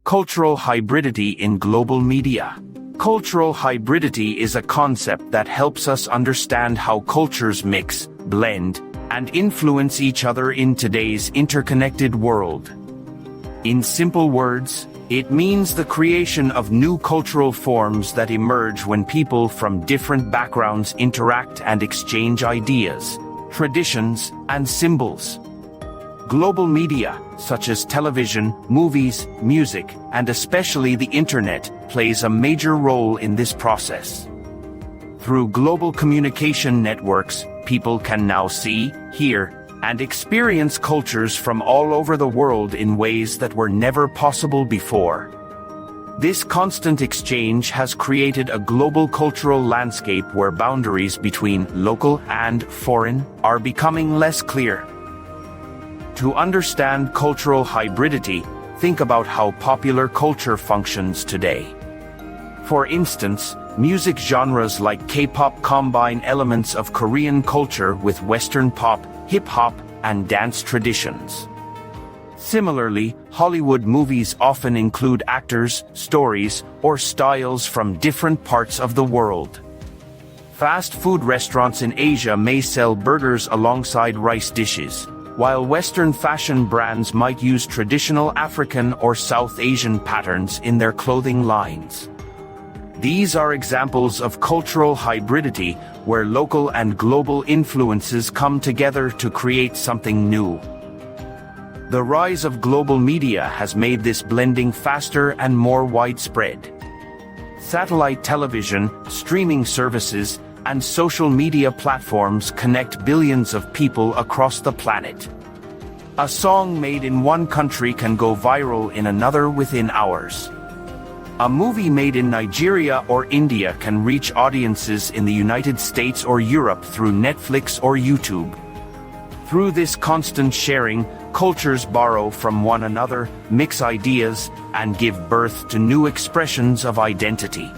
Cultural hybridity in global media. Cultural hybridity is a concept that helps us understand how cultures mix, blend, and influence each other in today's interconnected world. In simple words, it means the creation of new cultural forms that emerge when people from different backgrounds interact and exchange ideas, traditions, and symbols. Global media, such as television, movies, music, and especially the internet, plays a major role in this process. Through global communication networks, people can now see, hear, and experience cultures from all over the world in ways that were never possible before. This constant exchange has created a global cultural landscape where boundaries between local and foreign are becoming less clear. To understand cultural hybridity, think about how popular culture functions today. For instance, music genres like K-pop combine elements of Korean culture with Western pop, hip-hop, and dance traditions. Similarly, Hollywood movies often include actors, stories, or styles from different parts of the world. Fast food restaurants in Asia may sell burgers alongside rice dishes, while Western fashion brands might use traditional African or South Asian patterns in their clothing lines. These are examples of cultural hybridity, where local and global influences come together to create something new. The rise of global media has made this blending faster and more widespread. Satellite television, streaming services, and social media platforms connect billions of people across the planet. A song made in one country can go viral in another within hours. A movie made in Nigeria or India can reach audiences in the United States or Europe through Netflix or YouTube. Through this constant sharing, cultures borrow from one another, mix ideas, and give birth to new expressions of identity.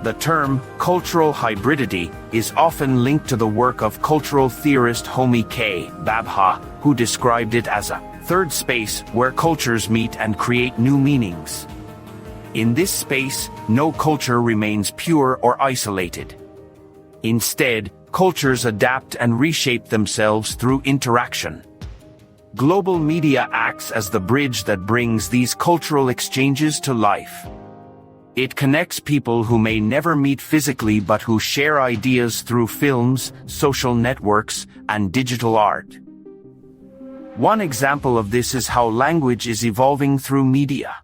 The term cultural hybridity is often linked to the work of cultural theorist Homi K. Bhabha, who described it as a third space where cultures meet and create new meanings. In this space, no culture remains pure or isolated. Instead, cultures adapt and reshape themselves through interaction. Global media acts as the bridge that brings these cultural exchanges to life. It connects people who may never meet physically but who share ideas through films, social networks, and digital art. One example of this is how language is evolving through media.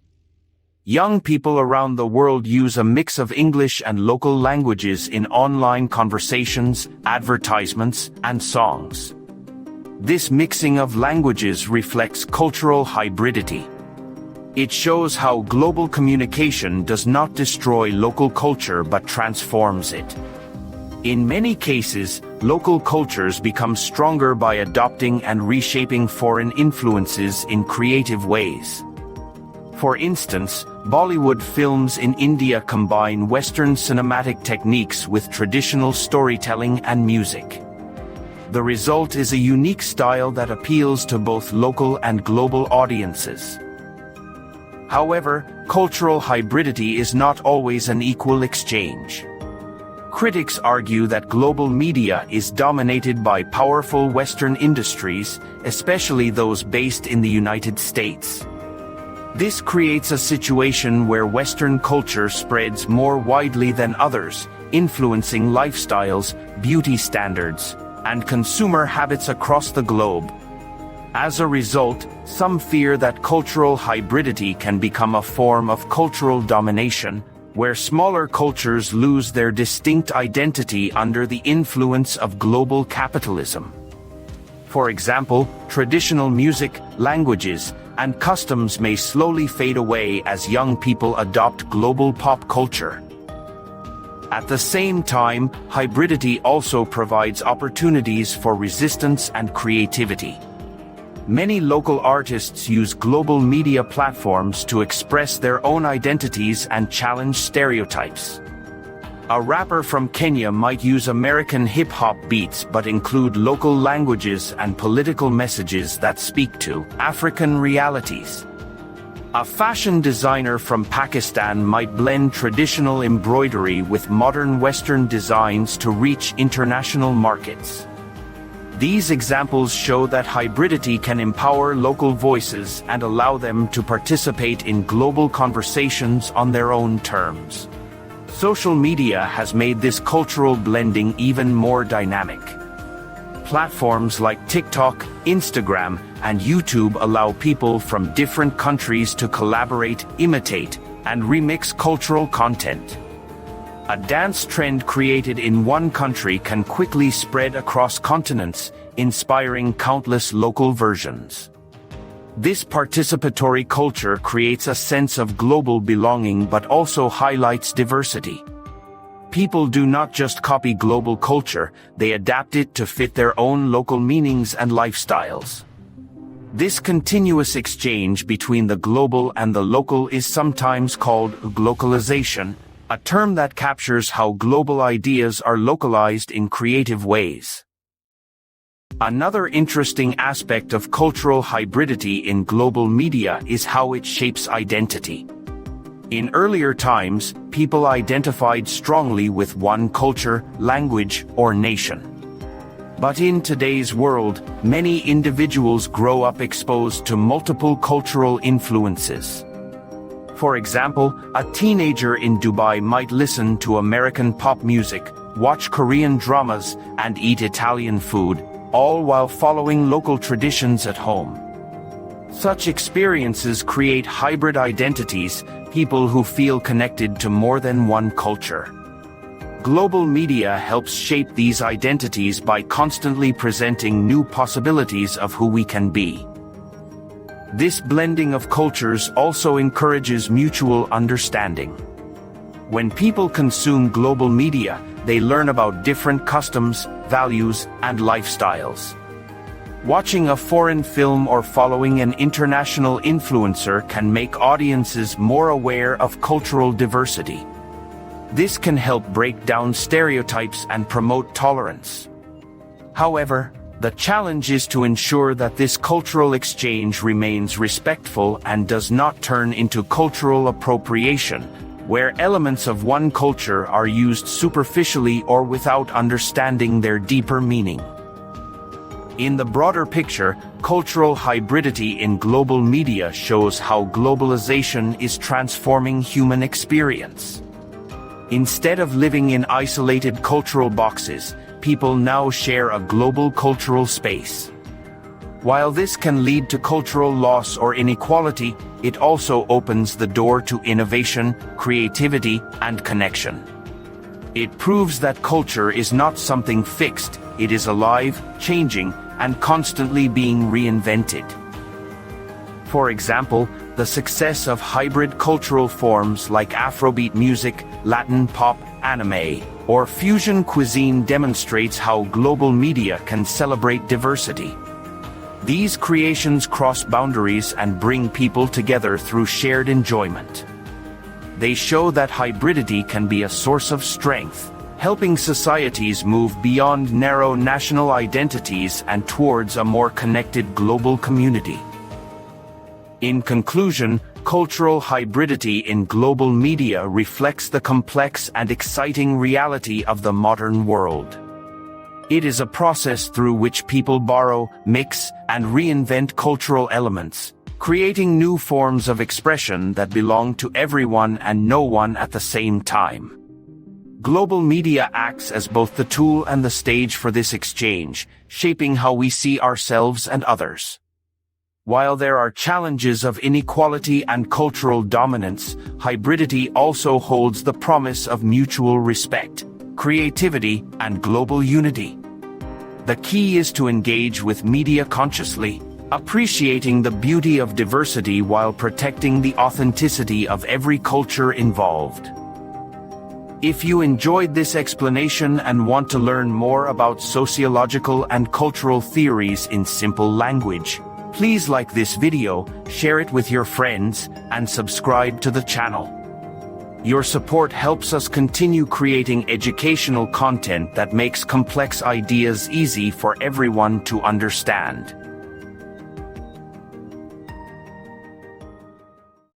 Young people around the world use a mix of English and local languages in online conversations, advertisements, and songs. This mixing of languages reflects cultural hybridity. It shows how global communication does not destroy local culture but transforms it. In many cases, local cultures become stronger by adopting and reshaping foreign influences in creative ways. For instance, Bollywood films in India combine Western cinematic techniques with traditional storytelling and music. The result is a unique style that appeals to both local and global audiences. However, cultural hybridity is not always an equal exchange. Critics argue that global media is dominated by powerful Western industries, especially those based in the United States. This creates a situation where Western culture spreads more widely than others, influencing lifestyles, beauty standards, and consumer habits across the globe. As a result, some fear that cultural hybridity can become a form of cultural domination, where smaller cultures lose their distinct identity under the influence of global capitalism. For example, traditional music, languages, and customs may slowly fade away as young people adopt global pop culture. At the same time, hybridity also provides opportunities for resistance and creativity. Many local artists use global media platforms to express their own identities and challenge stereotypes. A rapper from Kenya might use American hip-hop beats but include local languages and political messages that speak to African realities. A fashion designer from Pakistan might blend traditional embroidery with modern Western designs to reach international markets. These examples show that hybridity can empower local voices and allow them to participate in global conversations on their own terms. Social media has made this cultural blending even more dynamic. Platforms like TikTok, Instagram, and YouTube allow people from different countries to collaborate, imitate, and remix cultural content. A dance trend created in one country can quickly spread across continents, inspiring countless local versions. This participatory culture creates a sense of global belonging but also highlights diversity. People do not just copy global culture, they adapt it to fit their own local meanings and lifestyles. This continuous exchange between the global and the local is sometimes called globalization, a term that captures how global ideas are localized in creative ways. Another interesting aspect of cultural hybridity in global media is how it shapes identity. In earlier times, people identified strongly with one culture, language, or nation. But in today's world, many individuals grow up exposed to multiple cultural influences. For example, a teenager in Dubai might listen to American pop music, watch Korean dramas, and eat Italian food, all while following local traditions at home. Such experiences create hybrid identities, people who feel connected to more than one culture. Global media helps shape these identities by constantly presenting new possibilities of who we can be. This blending of cultures also encourages mutual understanding. When people consume global media, they learn about different customs, values, and lifestyles. Watching a foreign film or following an international influencer can make audiences more aware of cultural diversity. This can help break down stereotypes and promote tolerance. However, the challenge is to ensure that this cultural exchange remains respectful and does not turn into cultural appropriation, where elements of one culture are used superficially or without understanding their deeper meaning. In the broader picture, cultural hybridity in global media shows how globalization is transforming human experience. Instead of living in isolated cultural boxes, people now share a global cultural space. While this can lead to cultural loss or inequality, it also opens the door to innovation, creativity, and connection. It proves that culture is not something fixed, it is alive, changing, and constantly being reinvented. For example, the success of hybrid cultural forms like Afrobeat music, Latin pop, anime, or fusion cuisine demonstrates how global media can celebrate diversity. These creations cross boundaries and bring people together through shared enjoyment. They show that hybridity can be a source of strength, helping societies move beyond narrow national identities and towards a more connected global community. In conclusion, cultural hybridity in global media reflects the complex and exciting reality of the modern world. It is a process through which people borrow, mix, and reinvent cultural elements, creating new forms of expression that belong to everyone and no one at the same time. Global media acts as both the tool and the stage for this exchange, shaping how we see ourselves and others. While there are challenges of inequality and cultural dominance, hybridity also holds the promise of mutual respect, creativity, and global unity. The key is to engage with media consciously, appreciating the beauty of diversity while protecting the authenticity of every culture involved. If you enjoyed this explanation and want to learn more about sociological and cultural theories in simple language, please like this video, share it with your friends, and subscribe to the channel. Your support helps us continue creating educational content that makes complex ideas easy for everyone to understand.